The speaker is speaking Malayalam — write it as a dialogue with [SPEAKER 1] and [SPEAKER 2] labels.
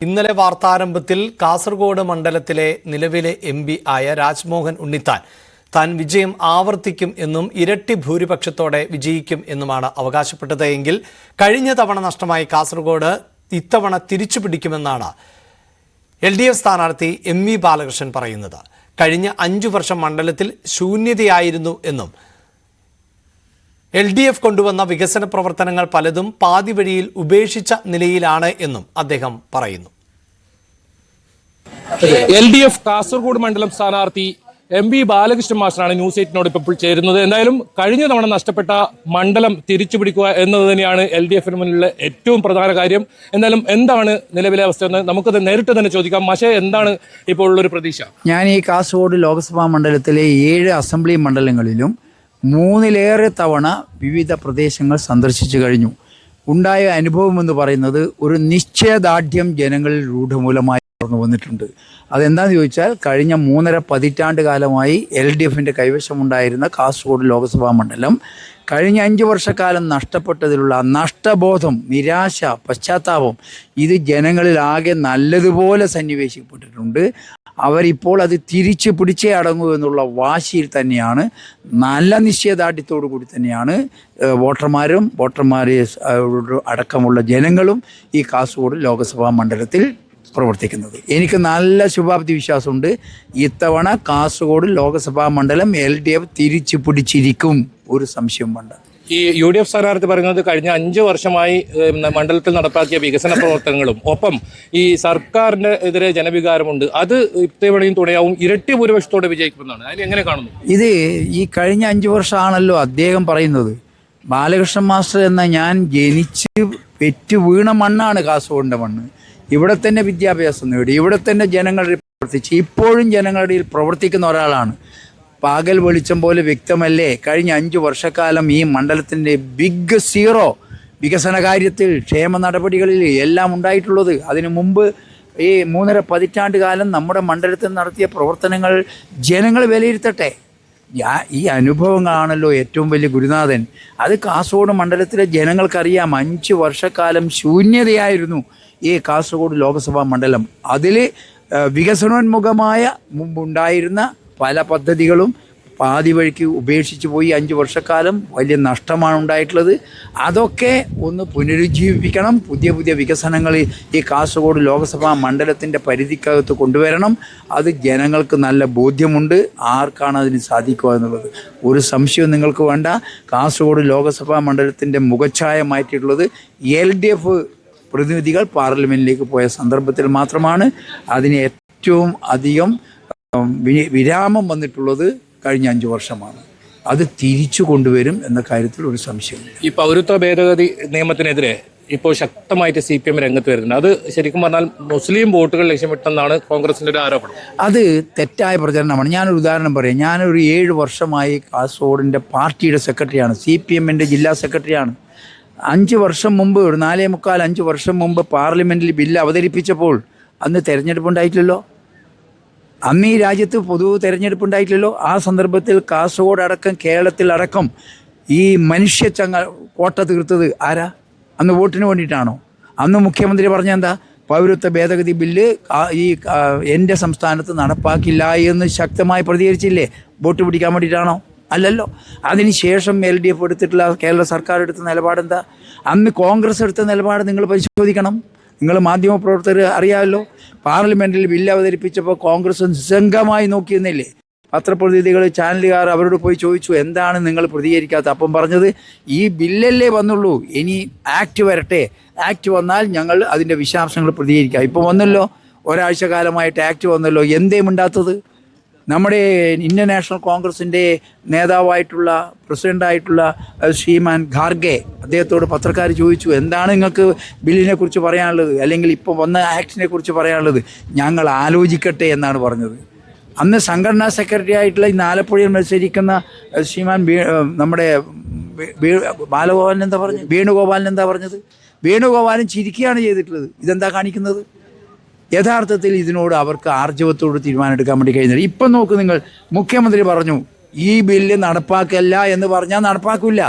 [SPEAKER 1] ഇന്നലെ വാർത്താരംഭത്തിൽ കാസർഗോഡ് മണ്ഡലത്തിലെ നിലവിലെ എംപി ആയ രാജ്മോഹൻ ഉണ്ണിത്താൻ താൻ വിജയം ആവർത്തിക്കും എന്നും ഇരട്ടി ഭൂരിപക്ഷത്തോടെ വിജയിക്കും എന്നുമാണ് അവകാശപ്പെട്ടത്. എങ്കിൽ കഴിഞ്ഞ തവണ നഷ്ടമായി കാസർഗോഡ് ഇത്തവണ തിരിച്ചുപിടിക്കുമെന്നാണ് LDF സ്ഥാനാർത്ഥി MV ബാലകൃഷ്ണൻ പറയുന്നത്. കഴിഞ്ഞ 5 വർഷം മണ്ഡലത്തിൽ ശൂന്യതയായിരുന്നു എന്നും LDF കൊണ്ടുവന്ന വികസന പ്രവർത്തനങ്ങൾ പലതും പാതി വഴിയിൽ ഉപേക്ഷിച്ച നിലയിലാണ് എന്നും അദ്ദേഹം പറയുന്നു.
[SPEAKER 2] LDF കാസർഗോഡ് മണ്ഡലം സ്ഥാനാർത്ഥി MV ബാലകൃഷ്ണൻ മാസ്റ്ററാണ് ന്യൂസ് 8നോട് ഇപ്പോൾ ചേരുന്നത്. എന്തായാലും കഴിഞ്ഞ തവണ നഷ്ടപ്പെട്ട മണ്ഡലം തിരിച്ചുപിടിക്കുക എന്നത് തന്നെയാണ് LDFന് മുന്നിലുള്ള ഏറ്റവും പ്രധാന കാര്യം. എന്തായാലും എന്താണ് നിലവിലെ അവസ്ഥ എന്ന് നമുക്കത് നേരിട്ട് തന്നെ ചോദിക്കാം. പക്ഷേ എന്താണ് ഇപ്പോൾ ഉള്ളൊരു പ്രതീക്ഷ?
[SPEAKER 3] ഞാൻ ഈ കാസർഗോഡ് ലോക്സഭാ മണ്ഡലത്തിലെ 7 അസംബ്ലി മണ്ഡലങ്ങളിലും 3ലേറെ തവണ വിവിധ പ്രദേശങ്ങൾ സന്ദർശിച്ചു കഴിഞ്ഞു. ഉണ്ടായ അനുഭവം എന്ന് പറയുന്നത് ഒരു നിശ്ചയദാർഢ്യം ജനങ്ങളിൽ രൂഢമൂലമായി വന്നിട്ടുണ്ട്. അതെന്താണെന്ന് ചോദിച്ചാൽ കഴിഞ്ഞ 3.5 പതിറ്റാണ്ട് കാലമായി LDFന്റെ കൈവശമുണ്ടായിരുന്ന കാസർഗോഡ് ലോക്സഭാ മണ്ഡലം കഴിഞ്ഞ 5 വർഷക്കാലം നഷ്ടപ്പെട്ടതിലുള്ള നഷ്ടബോധം, നിരാശ, പശ്ചാത്താപം ഇത് ജനങ്ങളിൽ ആകെ നല്ലതുപോലെ സന്നിവേശിക്കപ്പെട്ടിട്ടുണ്ട്. അവരിപ്പോൾ അത് തിരിച്ചു പിടിച്ചേ അടങ്ങൂ എന്നുള്ള വാശിയിൽ തന്നെയാണ്, നല്ല നിശ്ചയദാർഢ്യത്തോടു കൂടി തന്നെയാണ് വോട്ടർമാരെ അടക്കമുള്ള ജനങ്ങളും ഈ കാസർഗോഡ് ലോക്സഭാ മണ്ഡലത്തിൽ പ്രവർത്തിക്കുന്നത്. എനിക്ക് നല്ല ശുഭാപ്തി വിശ്വാസമുണ്ട്. ഇത്തവണ കാസർഗോഡ് ലോക്സഭാ മണ്ഡലം LDF തിരിച്ചു പിടിച്ചിരിക്കും, ഒരു സംശയം വേണ്ട.
[SPEAKER 2] ഈ UDF സ്ഥാനാർത്ഥി പറയുന്നത് കഴിഞ്ഞ 5 വർഷമായി മണ്ഡലത്തിൽ നടപ്പാക്കിയ വികസന പ്രവർത്തനങ്ങളും ഒപ്പം ഈ സർക്കാരിന്റെ എതിരെ ജനവികാരമുണ്ട്, അത് ഇത്തവണയും തുണയാവും, ഇരട്ടി ഭൂരിപക്ഷത്തോടെ വിജയിക്കുമെന്നാണ്. അതിന് എങ്ങനെ കാണുന്നു?
[SPEAKER 3] ഇത് ഈ കഴിഞ്ഞ 5 വർഷമാണല്ലോ അദ്ദേഹം പറയുന്നത്. ബാലകൃഷ്ണൻ മാസ്റ്റർ എന്ന ഞാൻ ജനിച്ച് പെറ്റു വീണ മണ്ണാണ് കാസർഗോഡിന്റെ മണ്ണ്. ഇവിടെ തന്നെ വിദ്യാഭ്യാസം നേടി, ഇവിടെ തന്നെ ജനങ്ങളുടെ പ്രവർത്തിച്ച് ഇപ്പോഴും ജനങ്ങളുടെ ഇടയിൽ പ്രവർത്തിക്കുന്ന ഒരാളാണ്. പകൽ വെളിച്ചം പോലെ വ്യക്തമല്ലേ കഴിഞ്ഞ 5 വർഷക്കാലം ഈ മണ്ഡലത്തിൻ്റെ ബിഗ് സീറോ വികസന കാര്യത്തിൽ, ക്ഷേമ നടപടികളിൽ എല്ലാം ഉണ്ടായിട്ടുള്ളത്. അതിനു മുമ്പ് ഈ 3.5 പതിറ്റാണ്ട് കാലം നമ്മുടെ മണ്ഡലത്തിൽ നടത്തിയ പ്രവർത്തനങ്ങൾ ജനങ്ങൾ വിലയിരുത്തട്ടെ. ഈ അനുഭവങ്ങളാണല്ലോ ഏറ്റവും വലിയ ഗുരുനാഥൻ. അത് കാസർഗോഡ് മണ്ഡലത്തിലെ ജനങ്ങൾക്കറിയാം. 5 വർഷക്കാലം ശൂന്യതയായിരുന്നു ഈ കാസർഗോഡ് ലോക്സഭാ മണ്ഡലം. അതിൽ വികസനോന്മുഖമായ മുമ്പുണ്ടായിരുന്ന പല പദ്ധതികളും പാതി വഴിക്ക് ഉപേക്ഷിച്ച് പോയി. 5 വർഷക്കാലം വലിയ നഷ്ടമാണ് ഉണ്ടായിട്ടുള്ളത്. അതൊക്കെ ഒന്ന് പുനരുജ്ജീവിപ്പിക്കണം. പുതിയ പുതിയ വികസനങ്ങൾ ഈ കാസർഗോഡ് ലോക്സഭാ മണ്ഡലത്തിൻ്റെ പരിധിക്കകത്ത് കൊണ്ടുവരണം. അത് ജനങ്ങൾക്ക് നല്ല ബോധ്യമുണ്ട്. ആർക്കാണ് അതിന് സാധിക്കുക എന്നുള്ളത് ഒരു സംശയവും നിങ്ങൾക്ക് വേണ്ട. കാസർഗോഡ് ലോക്സഭാ മണ്ഡലത്തിൻ്റെ മുഖച്ഛായ മാറ്റിയിട്ടുള്ളത് LDF പ്രതിനിധികൾ പാർലമെൻറ്റിലേക്ക് പോയ സന്ദർഭത്തിൽ മാത്രമാണ്. അതിന് ഏറ്റവും അധികം വിരാമം വന്നിട്ടുള്ളത് കഴിഞ്ഞ 5 വർഷമാണ്. അത് തിരിച്ചു കൊണ്ടുവരും എന്ന കാര്യത്തിൽ ഒരു സംശയം.
[SPEAKER 2] ഈ പൗരത്വ ഭേദഗതി നിയമത്തിനെതിരെ ഇപ്പോൾ ശക്തമായിട്ട് CPM രംഗത്ത് വരുന്നുണ്ട്. അത് ശരിക്കും പറഞ്ഞാൽ മുസ്ലിം വോട്ടുകൾ ലക്ഷ്യമിട്ടെന്നാണ് കോൺഗ്രസിന്റെ ഒരു ആരോപണം.
[SPEAKER 3] അത് തെറ്റായ പ്രചരണമാണ്. ഞാനൊരു ഉദാഹരണം പറയാം. ഞാനൊരു 7 വർഷമായി കാസർഗോഡിൻ്റെ പാർട്ടിയുടെ സെക്രട്ടറിയാണ്, CPMന്റെ ജില്ലാ സെക്രട്ടറിയാണ്. 5 വർഷം മുമ്പ്, ഒരു 4.25 വർഷം മുമ്പ് പാർലമെൻറ്റിൽ ബില്ല് അവതരിപ്പിച്ചപ്പോൾ അന്ന് തെരഞ്ഞെടുപ്പുണ്ടായിട്ടില്ലല്ലോ. അന്ന് ഈ രാജ്യത്ത് പൊതു തെരഞ്ഞെടുപ്പുണ്ടായിട്ടില്ലല്ലോ. ആ സന്ദർഭത്തിൽ കാസർഗോഡ് അടക്കം കേരളത്തിലടക്കം ഈ മനുഷ്യ കോട്ട തീർത്തത് ആരാ? അന്ന് വോട്ടിന് വേണ്ടിയിട്ടാണോ? അന്ന് മുഖ്യമന്ത്രി പറഞ്ഞെന്താ? പൗരത്വ ഭേദഗതി ബില്ല് എൻ്റെ സംസ്ഥാനത്ത് നടപ്പാക്കില്ല എന്ന് ശക്തമായി പ്രതികരിച്ചില്ലേ? വോട്ട് പിടിക്കാൻ വേണ്ടിയിട്ടാണോ? അല്ലല്ലോ. അതിനുശേഷം LDF എടുത്തിട്ടുള്ള കേരള സർക്കാർ എടുത്ത നിലപാടെന്താ? അന്ന് കോൺഗ്രസ് എടുത്ത നിലപാട് നിങ്ങൾ പരിശോധിക്കണം. നിങ്ങൾ മാധ്യമപ്രവർത്തകർ അറിയാമല്ലോ. പാർലമെൻറ്റിൽ ബില്ല് അവതരിപ്പിച്ചപ്പോൾ കോൺഗ്രസ് നിസ്സംഗമായി നോക്കിയിരുന്നില്ലേ? പത്രപ്രതിനിധികൾ, ചാനലുകാർ അവരോട് പോയി ചോദിച്ചു, എന്താണ് നിങ്ങൾ പ്രതികരിക്കാത്ത? അപ്പം പറഞ്ഞത്, ഈ ബില്ലല്ലേ വന്നുള്ളൂ, ഇനി ആക്ട് വരട്ടെ, ആക്ട് വന്നാൽ ഞങ്ങൾ അതിൻ്റെ വിശദാംശങ്ങൾ പ്രതികരിക്കാം. ഇപ്പം വന്നല്ലോ, ഒരാഴ്ച കാലമായിട്ട് ആക്ട് വന്നല്ലോ. എന്തേ മിണ്ടാത്തത്? നമ്മുടെ ഇന്ത്യൻ നാഷണൽ കോൺഗ്രസിൻ്റെ നേതാവായിട്ടുള്ള, പ്രസിഡൻ്റായിട്ടുള്ള ശ്രീമാൻ ഖാർഗെ, അദ്ദേഹത്തോട് പത്രക്കാർ ചോദിച്ചു, എന്താണ് നിങ്ങൾക്ക് ബില്ലിനെ കുറിച്ച് പറയാനുള്ളത്, അല്ലെങ്കിൽ ഇപ്പോൾ വന്ന ആക്ടിനെ കുറിച്ച് പറയാനുള്ളത്? ഞങ്ങൾ ആലോചിക്കട്ടെ എന്നാണ് പറഞ്ഞത്. അന്ന് സംഘടനാ സെക്രട്ടറി ആയിട്ടുള്ള ഈ ആലപ്പുഴയിൽ മത്സരിക്കുന്ന ശ്രീമാൻ നമ്മുടെ ബാലഗോപാലൻ എന്താ പറഞ്ഞത്? വേണുഗോപാലൻ എന്താ പറഞ്ഞത്? വേണുഗോപാലൻ ചിരിക്കുകയാണ് ചെയ്തിട്ടുള്ളത്. ഇതെന്താ കാണിക്കുന്നത്? യഥാർത്ഥത്തിൽ ഇതിനോട് അവർക്ക് ആർജവത്തോട് തീരുമാനമെടുക്കാൻ വേണ്ടി കഴിയുന്നില്ല. ഇപ്പം നോക്ക് നിങ്ങൾ, മുഖ്യമന്ത്രി പറഞ്ഞു ഈ ബില്ല് നടപ്പാക്കല്ല എന്ന് പറഞ്ഞാൽ നടപ്പാക്കില്ല.